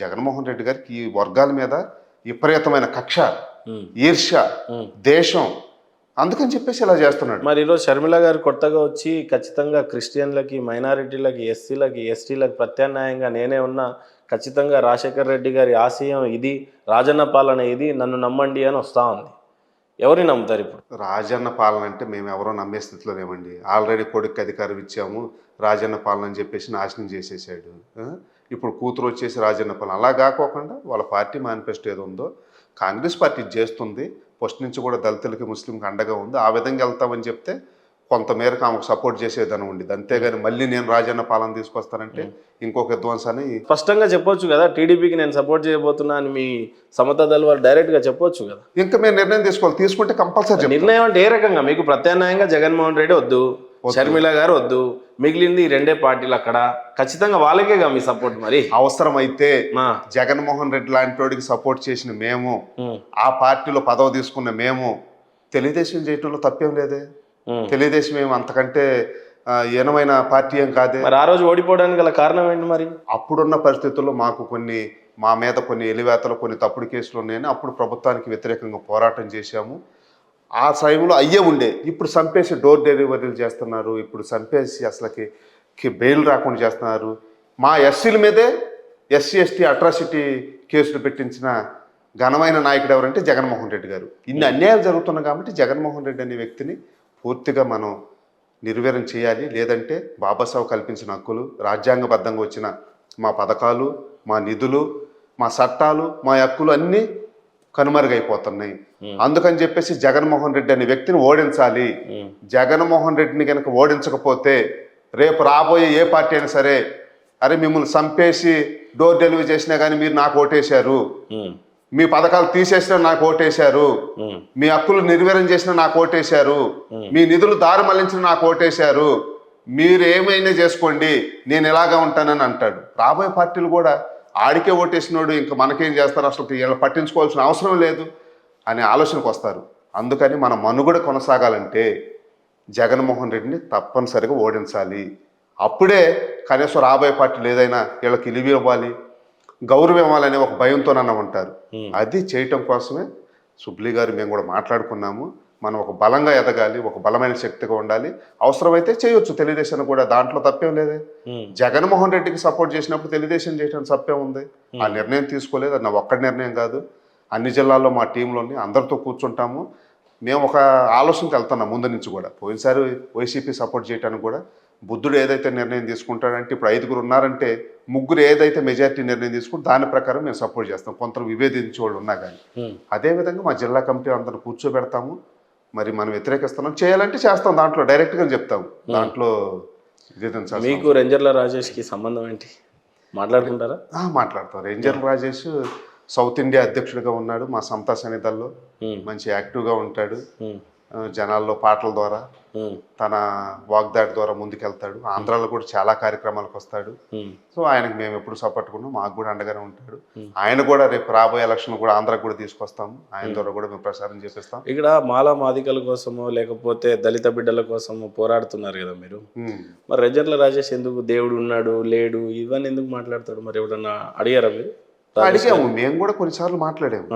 జగన్మోహన్ రెడ్డి గారికి ఈ వర్గాల మీద విపరీతమైన కక్ష, ఉమ్, ఈర్ష్య, ఉమ్. దేశం, అందుకని చెప్పేసి ఇలా చేస్తున్నాడు. మరి ఈరోజు షర్మిల గారు కొత్తగా వచ్చి ఖచ్చితంగా క్రిస్టియన్లకి, మైనారిటీలకి, ఎస్సీలకి, ఎస్టీలకు ప్రత్యామ్నాయంగా నేనే ఉన్నా, ఖచ్చితంగా రాజశేఖర్ రెడ్డి గారి ఆశయం ఇది, రాజన్న పాలన ఇది, నన్ను నమ్మండి అని వస్తూ ఉంది. ఎవరిని నమ్ముతారు ఇప్పుడు? రాజన్న పాలన అంటే మేము ఎవరో నమ్మే స్థితిలో లేమండి. ఆల్రెడీ కొడుకు అధికారం ఇచ్చాము, రాజన్న పాలన అని చెప్పేసి నాశనం చేసేసాడు. ఇప్పుడు కూతురు వచ్చేసి రాజన్న పాలన. అలా కాకోకుండా వాళ్ళ పార్టీ మేనిఫెస్టో ఏదో ఉందో కాంగ్రెస్ పార్టీ చేస్తుంది. ఫస్ట్ నుంచి కూడా దళితులకి, ముస్లింకి అండగా ఉంది. ఆ విధంగా వెళ్తామని చెప్తే కొంతమేరకు ఆమెకు సపోర్ట్ చేసేదని ఉండేది. అంతేగాని మళ్ళీ నేను రాజన్న పాలన తీసుకొస్తానంటే ఇంకొక విధ్వంసాన్ని స్పష్టంగా చెప్పొచ్చు కదా, టీడీపీకి నేను సపోర్ట్ చేయబోతున్నా అని మీ సమతా దళ వారు డైరెక్ట్గా చెప్పొచ్చు కదా. ఇంకా మేము నిర్ణయం తీసుకోవాలి. తీసుకుంటే కంపల్సరీ నిర్ణయం అంటే ఏ రకంగా? మీకు ప్రత్యామ్నాయంగా జగన్మోహన్ రెడ్డి వద్దు, షర్మిల గారు వద్దు, మిగిలింది ఈ రెండే పార్టీలు, అక్కడ ఖచ్చితంగా వాళ్ళకేగా మీ సపోర్ట్. మరి అవసరమైతే మా జగన్మోహన్ రెడ్డి లాంటి వాడికి సపోర్ట్ చేసిన మేము, ఆ పార్టీలో పదవి తీసుకున్న మేము, తెలుగుదేశం చేయటంలో తప్పేం లేదే. తెలుగుదేశం ఏమి అంతకంటే ఈనమైన పార్టీ ఏం కాదే. మరి ఆ రోజు ఓడిపోవడానికి గల కారణం ఏంటి మరి? అప్పుడున్న పరిస్థితుల్లో మాకు మా మీద కొన్ని ఎలివేతలు, కొన్ని తప్పుడు కేసులు ఉన్నాయని అప్పుడు ప్రభుత్వానికి వ్యతిరేకంగా పోరాటం చేశాము. ఆ సమయంలో అయ్యే ఉండే. ఇప్పుడు చంపేసి డోర్ డెలివరీలు చేస్తున్నారు. ఇప్పుడు చంపేసి అసలుకి బెయిల్ రాకుండా చేస్తున్నారు. మా ఎస్సీల మీదే ఎస్సీ ఎస్టీ అట్రాసిటీ కేసులు పెట్టించిన ఘనమైన నాయకుడు ఎవరంటే జగన్మోహన్ రెడ్డి గారు. ఇన్ని అన్యాయాలు జరుగుతున్నాయి కాబట్టి జగన్మోహన్ రెడ్డి అనే వ్యక్తిని పూర్తిగా మనం నిర్వీర్యం చేయాలి. లేదంటే బాబాసాహెబ్ కల్పించిన హక్కులు, రాజ్యాంగబద్ధంగా వచ్చిన మా పథకాలు, మా నిధులు, మా చట్టాలు, మా హక్కులు అన్నీ కనుమరుగైపోతున్నాయి. అందుకని చెప్పేసి జగన్మోహన్ రెడ్డి అనే వ్యక్తిని ఓడించాలి. జగన్మోహన్ రెడ్డిని కనుక ఓడించకపోతే రేపు రాబోయే ఏ పార్టీ అయినా సరే, అరే మిమ్మల్ని చంపేసి డోర్ డెలివరీ చేసినా కానీ మీరు నాకు ఓటేశారు, మీ పథకాలు తీసేసినా నాకు ఓటేశారు, మీ హక్కులు నిర్వీర్యం చేసినా నాకు ఓటేశారు, మీ నిధులు దారి మళ్లించిన నాకు ఓటేశారు, మీరు ఏమైనా చేసుకోండి, నేను ఇలాగా ఉంటానని అంటాడు. రాబోయే పార్టీలు కూడా ఆడికే ఓటేసినోడు ఇంకా మనకేం చేస్తారు, అసలు వీళ్ళు పట్టించుకోవాల్సిన అవసరం లేదు అనే ఆలోచనకు వస్తారు. అందుకని మన మనుగడ కొనసాగాలంటే జగన్మోహన్ రెడ్డిని తప్పనిసరిగా ఓడించాలి. అప్పుడే కనీసం రాబోయే పార్టీలు ఏదైనా వీళ్ళకి ఇలివి ఇవ్వాలి, గౌరవం ఇవ్వాలనే ఒక భయంతోనన్నా ఉంటారు. అది చేయటం కోసమే సుబ్లీ గారు మేము కూడా మాట్లాడుకున్నాము. మనం ఒక బలంగా ఎదగాలి, ఒక బలమైన శక్తిగా ఉండాలి. అవసరమైతే చేయొచ్చు తెలుగుదేశాన్ని కూడా, దాంట్లో తప్పేం లేదే. జగన్మోహన్ రెడ్డికి సపోర్ట్ చేసినప్పుడు తెలుగుదేశం చేయడం తప్పే ఉంది. ఆ నిర్ణయం తీసుకోలేదు. అది నా ఒక్కడి నిర్ణయం కాదు. అన్ని జిల్లాల్లో మా టీంలోని అందరితో కూర్చుంటాము. మేము ఒక ఆలోచనకి వెళ్తున్నాం ముందు నుంచి కూడా. పోయినసారి వైసీపీ సపోర్ట్ చేయడానికి కూడా బుద్ధుడు ఏదైతే నిర్ణయం తీసుకుంటాడంటే, ఇప్పుడు 5గురు ఉన్నారంటే 3 ఏదైతే మెజారిటీ నిర్ణయం తీసుకుంటే దాని ప్రకారం మేము సపోర్ట్ చేస్తాం, కొంత విభేదించే వాళ్ళు ఉన్నా కానీ. అదేవిధంగా మా జిల్లా కమిటీ అందరూ కూర్చోబెడతాము. మరి మనం వ్యతిరేకిస్తున్నాం, చేయాలంటే చేస్తాం, దాంట్లో డైరెక్ట్గా చెప్తాము. దాంట్లో విభేదించాలి. మీకు రేంజర్ల రాజేష్కి సంబంధం ఏంటి? మాట్లాడుకుంటారా? మాట్లాడతాం. రేంజర్ల రాజేష్ సౌత్ ఇండియా అధ్యక్షుడిగా ఉన్నాడు. మా సమతా సన్నిధుల్లో మంచి యాక్టివ్గా ఉంటాడు. జనాల్లో పాటల ద్వారా, తన వాగ్దాటి ద్వారా ముందుకెళ్తాడు. ఆంధ్రాలో కూడా చాలా కార్యక్రమాలకు వస్తాడు. సో ఆయనకు మేము ఎప్పుడు సపోర్ట్ కొన్నాం, మాకు కూడా అండగానే ఉంటాడు. ఆయన కూడా రేపు రాబోయే ఎలక్షన్ కూడా ఆంధ్రాకు కూడా తీసుకొస్తాము. ఆయన ద్వారా కూడా మేము ప్రచారం చేపిస్తాం. ఇక్కడ మాలా మాదికల కోసమో లేకపోతే దళిత బిడ్డల కోసమో పోరాడుతున్నారు కదా మీరు. మరి రేంజర్ల రాజేష్ ఎందుకు దేవుడు ఉన్నాడు లేడు ఇవన్నీ ఎందుకు మాట్లాడతాడు? మరి ఎవరన్నా అడిగారా మీరు? అడిగాము, మేము కూడా కొన్నిసార్లు మాట్లాడాము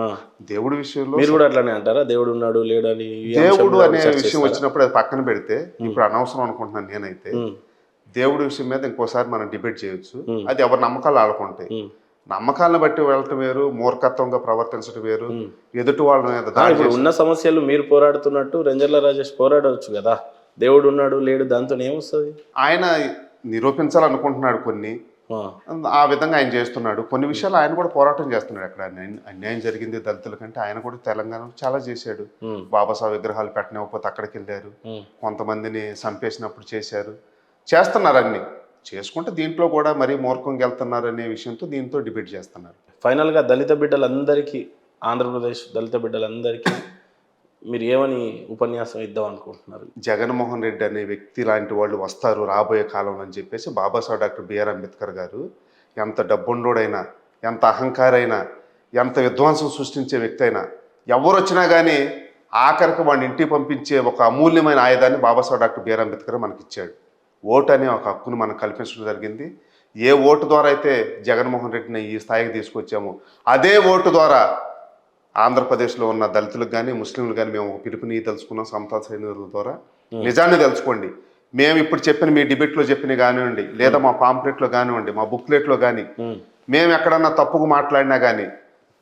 దేవుడి విషయంలో. మీరు కూడా అట్లానే అంటారా, దేవుడు ఉన్నాడు లేడు అని? దేవుడు అనే విషయం వచ్చినప్పుడు అది పక్కన పెడితే ఇప్పుడు అనవసరం అనుకుంటున్నాను నేనైతే. దేవుడి విషయం మీద ఇంకోసారి మనం డిబేట్ చేయొచ్చు. అది ఎవరి నమ్మకాలు ఆడుకుంటాయి. నమ్మకాలను బట్టి వెళ్ళటం వేరు, మూర్ఖత్వంగా ప్రవర్తించడం వేరు. ఎదుటి వాళ్ళ మీద ఉన్న సమస్యలు మీరు పోరాడుతున్నట్టు రేంజర్ల రాజేష్ పోరాడవచ్చు కదా. దేవుడు ఉన్నాడు లేడు దాంతో ఏమొస్తుంది? ఆయన నిరూపించాలనుకుంటున్నాడు కొన్ని, ఆ విధంగా ఆయన చేస్తున్నాడు. కొన్ని విషయాలు ఆయన కూడా పోరాటం చేస్తున్నాడు. అక్కడ అన్యాయం జరిగింది దళితుల కంటే ఆయన కూడా తెలంగాణలో చాలా చేశాడు. బాబాసాహెబ్ విగ్రహాలు పెట్టనివ్వకపోతే అక్కడికి వెళ్ళారు, కొంతమందిని చంపేసినప్పుడు చేస్తున్నారు. అన్ని చేసుకుంటే దీంట్లో కూడా మరీ మూర్ఖంగా వెళ్తున్నారు అనే విషయంతో దీంతో డిబేట్ చేస్తున్నారు. ఫైనల్గా దళిత బిడ్డలందరికీ, ఆంధ్రప్రదేశ్ దళిత బిడ్డలందరికీ మీరు ఏమని ఉపన్యాసం ఇద్దాం అనుకుంటున్నారు? జగన్మోహన్ రెడ్డి అనే వ్యక్తి లాంటి వాళ్ళు వస్తారు రాబోయే కాలంలో అని చెప్పేసి బాబాసాహెబ్ డాక్టర్ బిఆర్ అంబేద్కర్ గారు ఎంత డబ్బుండోడైనా, ఎంత అహంకారైనా, ఎంత విధ్వంసం సృష్టించే వ్యక్తి అయినా, ఎవరు వచ్చినా కానీ ఆఖరికి వాడిని ఇంటికి పంపించే ఒక అమూల్యమైన ఆయుధాన్ని బాబాసాహెబ్ డాక్టర్ బిఆర్ అంబేద్కర్ మనకి ఇచ్చాడు. ఓటు అనే ఒక హక్కును మనకు కల్పించడం జరిగింది. ఏ ఓటు ద్వారా అయితే జగన్మోహన్ రెడ్డిని ఈ స్థాయికి తీసుకొచ్చామో అదే ఓటు ద్వారా ఆంధ్రప్రదేశ్లో ఉన్న దళితులకు కానీ ముస్లింలు కానీ మేము ఒక పిలుపుని తెలుసుకున్నాం సమతా సైనికుల ద్వారా. నిజాన్ని తెలుసుకోండి. మేము ఇప్పుడు చెప్పిన మీ డిబేట్లో చెప్పిన కానివ్వండి, లేదా మా పాంప్లెట్లో కానివ్వండి, మా బుక్లెట్లో కానీ మేము ఎక్కడన్నా తప్పుకు మాట్లాడినా కానీ,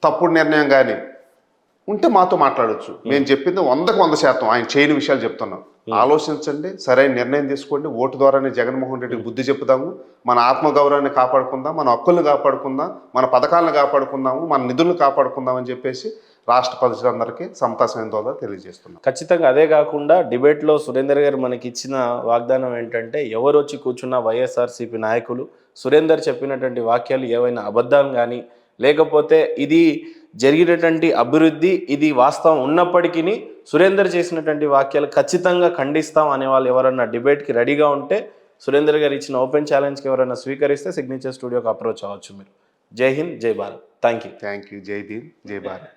తప్పుడు నిర్ణయం కానీ ఉంటే మాతో మాట్లాడొచ్చు. మేము చెప్పింది 100% ఆయన చేయని విషయాలు చెప్తున్నాం. ఆలోచించండి, సరైన నిర్ణయం తీసుకోండి. ఓటు ద్వారానే జగన్మోహన్ రెడ్డికి బుద్ధి చెప్పుదాము. మన ఆత్మగౌరవాన్ని కాపాడుకుందాం, మన హక్కులను కాపాడుకుందాం, మన పథకాలను కాపాడుకుందాము, మన నిధులను కాపాడుకుందాం అని చెప్పేసి రాష్ట్ర ప్రజలందరికీ సమతా సైన్యం ద్వారా తెలియజేస్తున్నాం. ఖచ్చితంగా అదే కాకుండా డిబేట్లో సురేందర్ గారు మనకి ఇచ్చిన వాగ్దానం ఏంటంటే, ఎవరు వచ్చి కూర్చున్న వైఎస్ఆర్సీపీ నాయకులు సురేందర్ చెప్పినటువంటి వాక్యాలు ఏవైనా అబద్ధం కానీ, లేకపోతే ఇది జరిగినటువంటి అభివృద్ధి ఇది వాస్తవం ఉన్నప్పటికీ సురేందర్ చేసినటువంటి వాక్యాలు ఖచ్చితంగా ఖండిస్తాం అనే వాళ్ళు ఎవరన్నా డిబేట్కి రెడీగా ఉంటే, సురేందర్ గారు ఇచ్చిన ఓపెన్ ఛాలెంజ్కి ఎవరైనా స్వీకరిస్తే సిగ్నేచర్ స్టూడియోకి అప్రోచ్ అవ్వచ్చు మీరు. జై హింద్, జై Bharat. Thank you. Thank you. జై భీమ్, జై భారత్.